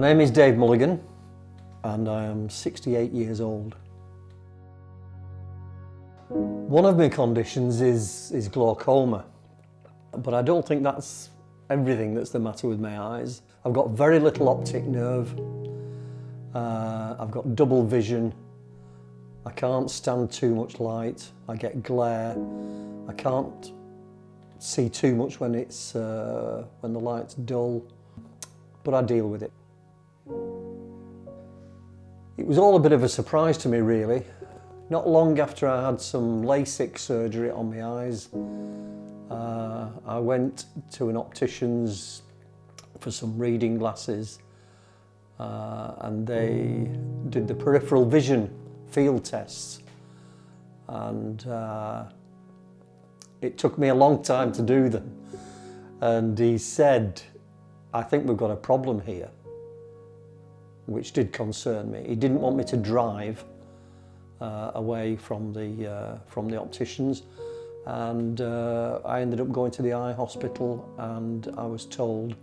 My name is Dave Mulligan and I am 68 years old. One of my conditions is glaucoma, but I don't think that's everything that's the matter with my eyes. I've got very little optic nerve, I've got double vision, I can't stand too much light, I get glare, I can't see too much when the light's dull, but I deal with it. It was all a bit of a surprise to me really. Not long after I had some LASIK surgery on my eyes, I went to an optician's for some reading glasses and they did the peripheral vision field tests, and it took me a long time to do them, and he said, "I think we've got a problem here," which did concern me. He didn't want me to drive away from the opticians, and I ended up going to the eye hospital, and I was told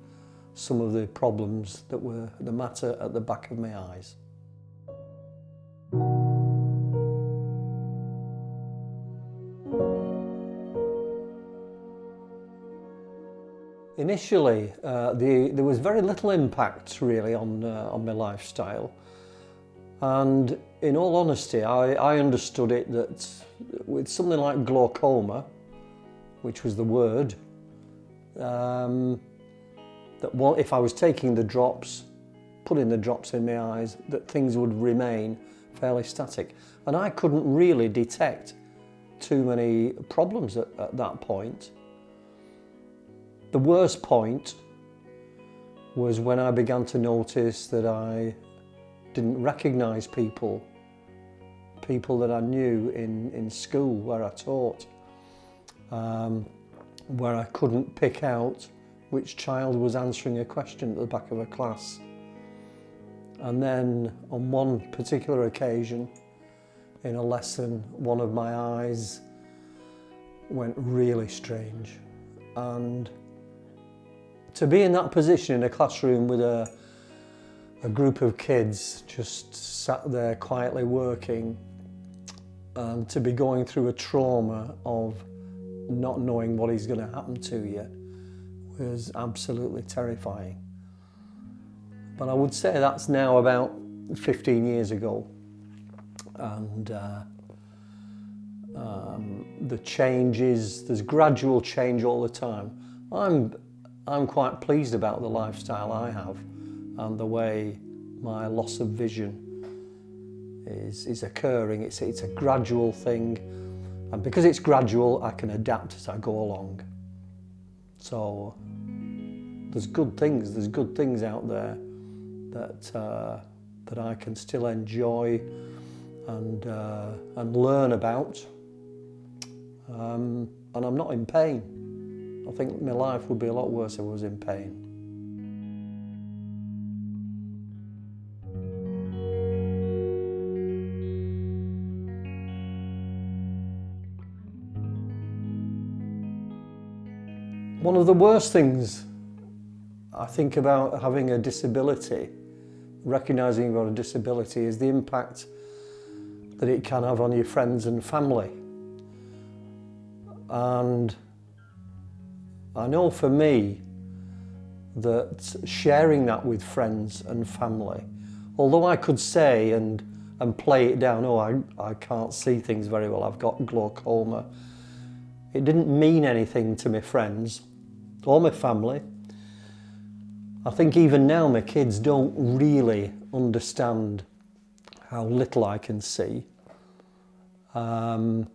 some of the problems that were the matter at the back of my eyes. Initially, there was very little impact really on my lifestyle, and in all honesty, I understood it that with something like glaucoma, which was the word, that if I was taking the drops, putting the drops in my eyes, that things would remain fairly static, and I couldn't really detect too many problems at that point. The worst point was when I began to notice that I didn't recognise people that I knew in school where I taught, where I couldn't pick out which child was answering a question at the back of a class. And then on one particular occasion, in a lesson, one of my eyes went really strange, and to be in that position in a classroom with a group of kids just sat there quietly working, and to be going through a trauma of not knowing what is going to happen to you was absolutely terrifying. But I would say that's now about 15 years ago, and the changes, there's gradual change all the time. I'm quite pleased about the lifestyle I have and the way my loss of vision is occurring. It's a gradual thing, and because it's gradual, I can adapt as I go along. So there's good things out there that I can still enjoy and learn about, and I'm not in pain. I think my life would be a lot worse if I was in pain. One of the worst things I think about having a disability, recognising you've got a disability, is the impact that it can have on your friends and family. And I know for me that sharing that with friends and family, although I could say and play it down, oh, I can't see things very well, I've got glaucoma, it didn't mean anything to my friends or my family. I think even now my kids don't really understand how little I can see. And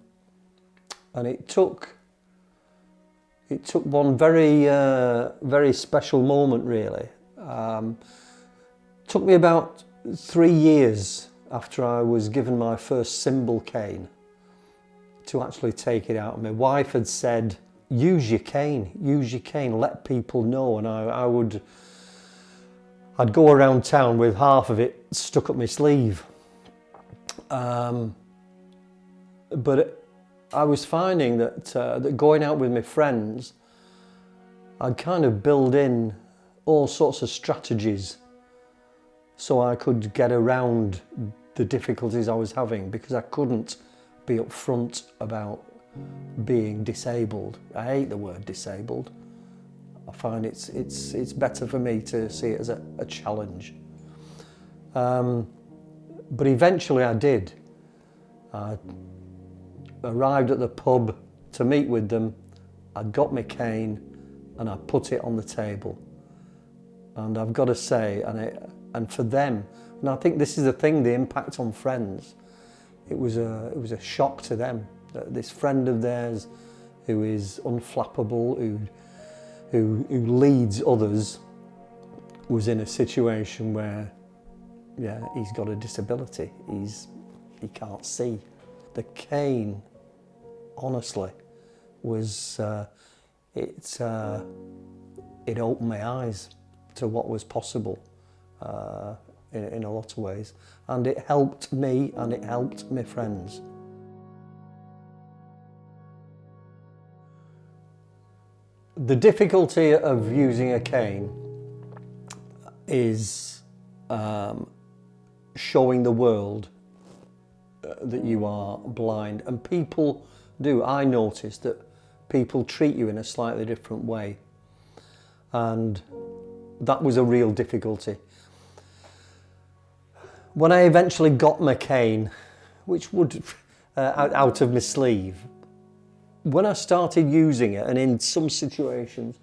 it took one very special moment really. Took me about 3 years after I was given my first symbol cane to actually take it out. And my wife had said, use your cane, let people know. And I'd go around town with half of it stuck up my sleeve. But I was finding that going out with my friends, I'd kind of build in all sorts of strategies so I could get around the difficulties I was having, because I couldn't be upfront about being disabled. I hate the word disabled. I find it's better for me to see it as a challenge. But eventually I did. I arrived at the pub to meet with them. I got my cane and I put it on the table. And I've got to say, and for them, and I think this is the thing, the impact on friends, it was a shock to them. This friend of theirs who is unflappable, who leads others, was in a situation where, yeah, he's got a disability. He can't see. The cane, honestly, was it opened my eyes to what was possible in a lot of ways, and it helped me and it helped my friends. The difficulty of using a cane is showing the world that you are blind, and people do. I noticed that people treat you in a slightly different way, and that was a real difficulty. When I eventually got my cane, which would out of my sleeve, when I started using it, and in some situations,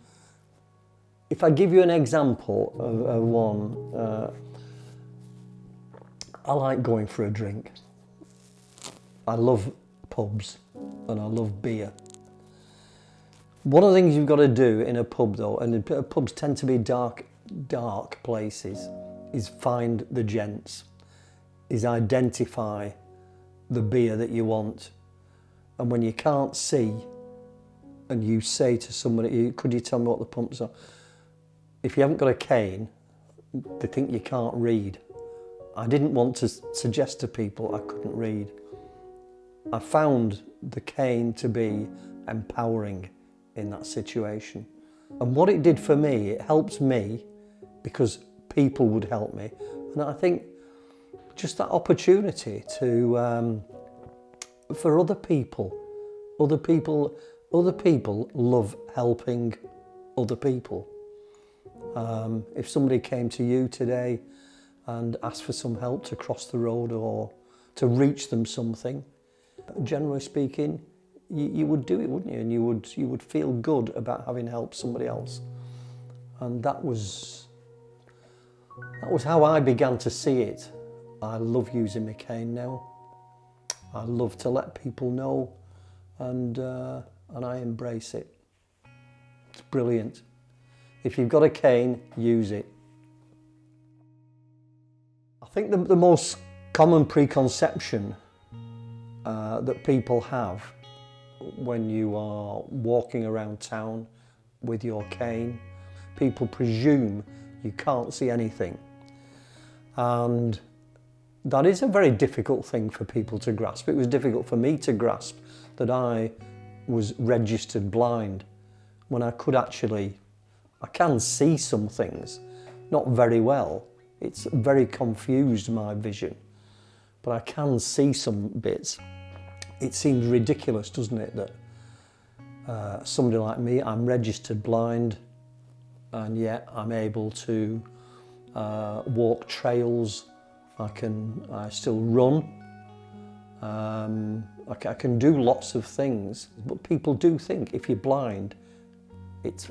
if I give you an example of one, I like going for a drink. I love pubs and I love beer. One of the things you've got to do in a pub though, and pubs tend to be dark places, is find the gents, is identify the beer that you want. And when you can't see and you say to somebody, could you tell me what the pumps are? If you haven't got a cane, they think you can't read. I didn't want to suggest to people I couldn't read. I found the cane to be empowering in that situation. And what it did for me, it helped me because people would help me. And I think just that opportunity to, for other people love helping other people. If somebody came to you today and asked for some help to cross the road or to reach them something, generally speaking, you would do it, wouldn't you? And you would feel good about having helped somebody else. And that was how I began to see it. I love using my cane now. I love to let people know, and I embrace it. It's brilliant. If you've got a cane, use it. I think the most common preconception that people have when you are walking around town with your cane, people presume you can't see anything. And that is a very difficult thing for people to grasp. It was difficult for me to grasp that I was registered blind when I could actually, I can see some things, not very well. It's very confused, my vision, but I can see some bits. It seems ridiculous, doesn't it, that somebody like me, I'm registered blind, and yet I'm able to walk trails. I still run. I can do lots of things, but people do think if you're blind, it's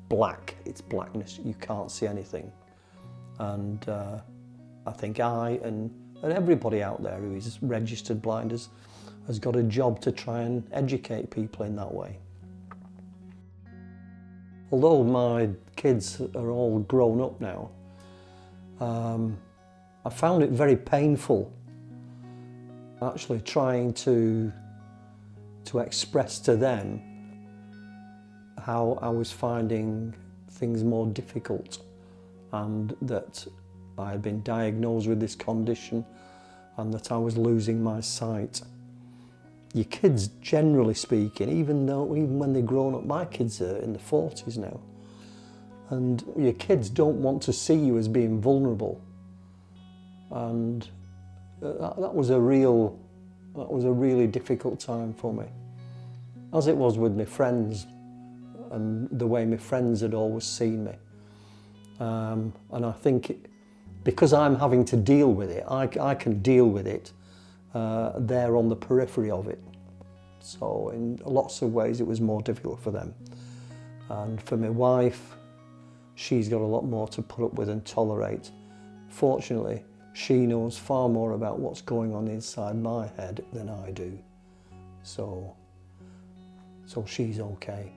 black, it's blackness, you can't see anything. And I think I and everybody out there who is registered blind has got a job to try and educate people in that way. Although my kids are all grown up now, I found it very painful actually trying to express to them how I was finding things more difficult, and that I had been diagnosed with this condition and that I was losing my sight. Your kids, generally speaking, even when they're grown up, my kids are in the 40s now, and your kids don't want to see you as being vulnerable. and that was a really difficult time for me, as it was with my friends and the way my friends had always seen me. And I think because I'm having to deal with it, I can deal with it. They're on the periphery of it. So in lots of ways it was more difficult for them. And for my wife, she's got a lot more to put up with and tolerate. Fortunately, she knows far more about what's going on inside my head than I do. So she's okay.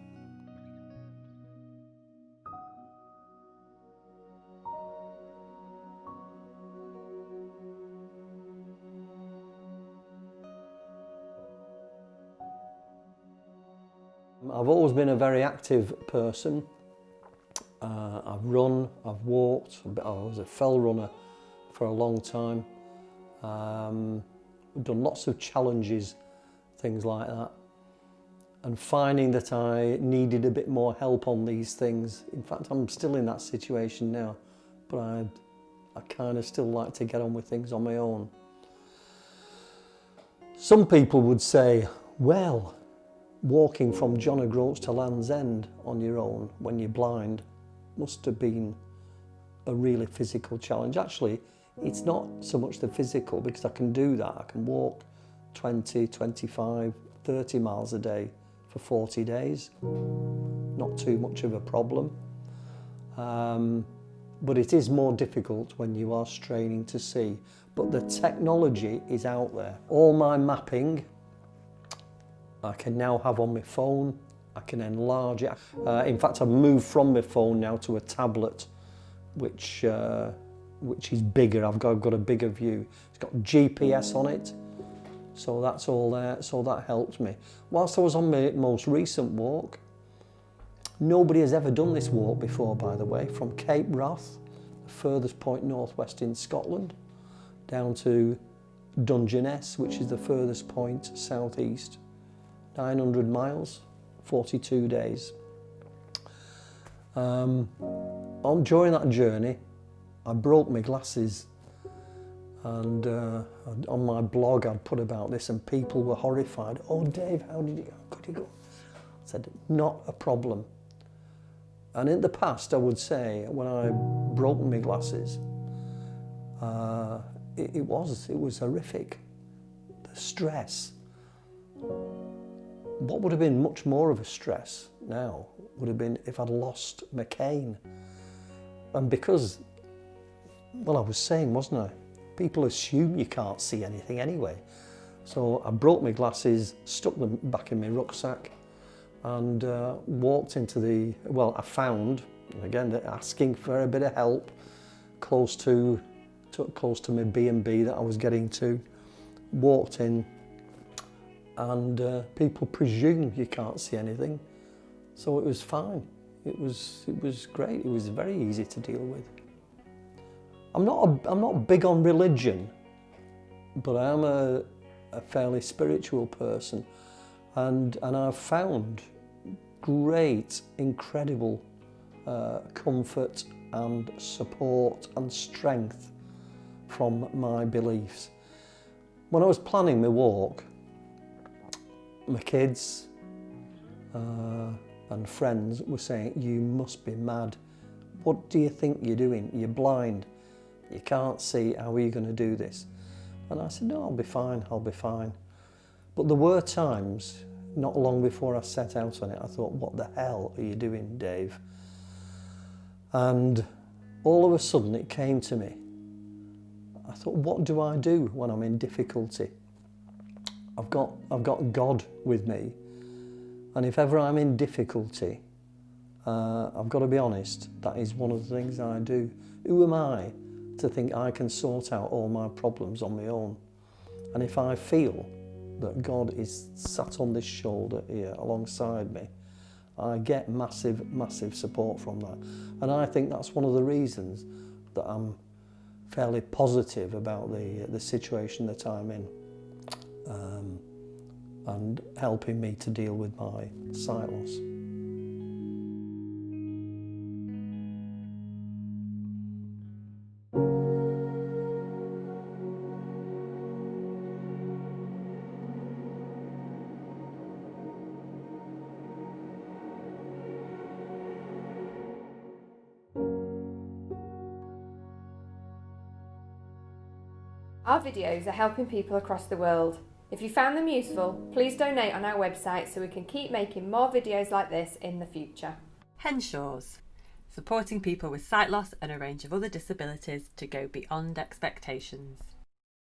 I've always been a very active person. I've run, I've walked, I was a fell runner for a long time. I've done lots of challenges, things like that. And finding that I needed a bit more help on these things. In fact, I'm still in that situation now, but I kind of still like to get on with things on my own. Some people would say, well, walking from John O'Groats to Land's End on your own when you're blind must have been a really physical challenge. Actually, it's not so much the physical, because I can do that. I can walk 20, 25, 30 miles a day for 40 days. Not too much of a problem. But it is more difficult when you are straining to see. But the technology is out there. All my mapping I can now have on my phone. I can enlarge it. In fact, I've moved from my phone now to a tablet, which is bigger. I've got a bigger view. It's got GPS on it, so that's all there. So that helped me. Whilst I was on my most recent walk, nobody has ever done this walk before, by the way, from Cape Wrath, the furthest point northwest in Scotland, down to Dungeness, which is the furthest point southeast. 900 miles, 42 days. During that journey, I broke my glasses, and on my blog I put about this, and people were horrified. Oh, Dave, how could you go? I said, not a problem. And in the past, I would say, when I broke my glasses, it was horrific. The stress. What would have been much more of a stress now would have been if I'd lost my cane. And because, well, I was saying, wasn't I? People assume you can't see anything anyway. So I broke my glasses, stuck them back in my rucksack, and walked into I found, again, asking for a bit of help, close to my B&B that I was getting to, walked in, and people presume you can't see anything, so it was fine. It was great. It was very easy to deal with. I'm not big on religion, but I am a fairly spiritual person, and I've found great, incredible comfort and support and strength from my beliefs. When I was planning my walk, my kids and friends were saying, you must be mad. What do you think you're doing? You're blind. You can't see. How are you going to do this? And I said, no, I'll be fine. But there were times, not long before I set out on it, I thought, what the hell are you doing, Dave? And all of a sudden it came to me. I thought, what do I do when I'm in difficulty? I've got God with me, and if ever I'm in difficulty, I've got to be honest, that is one of the things I do. Who am I to think I can sort out all my problems on my own? And if I feel that God is sat on this shoulder here alongside me, I get massive, massive support from that. And I think that's one of the reasons that I'm fairly positive about the situation that I'm in, and helping me to deal with my sight loss. Our videos are helping people across the world. If you found them useful, please donate on our website so we can keep making more videos like this in the future. Henshaws, supporting people with sight loss and a range of other disabilities to go beyond expectations.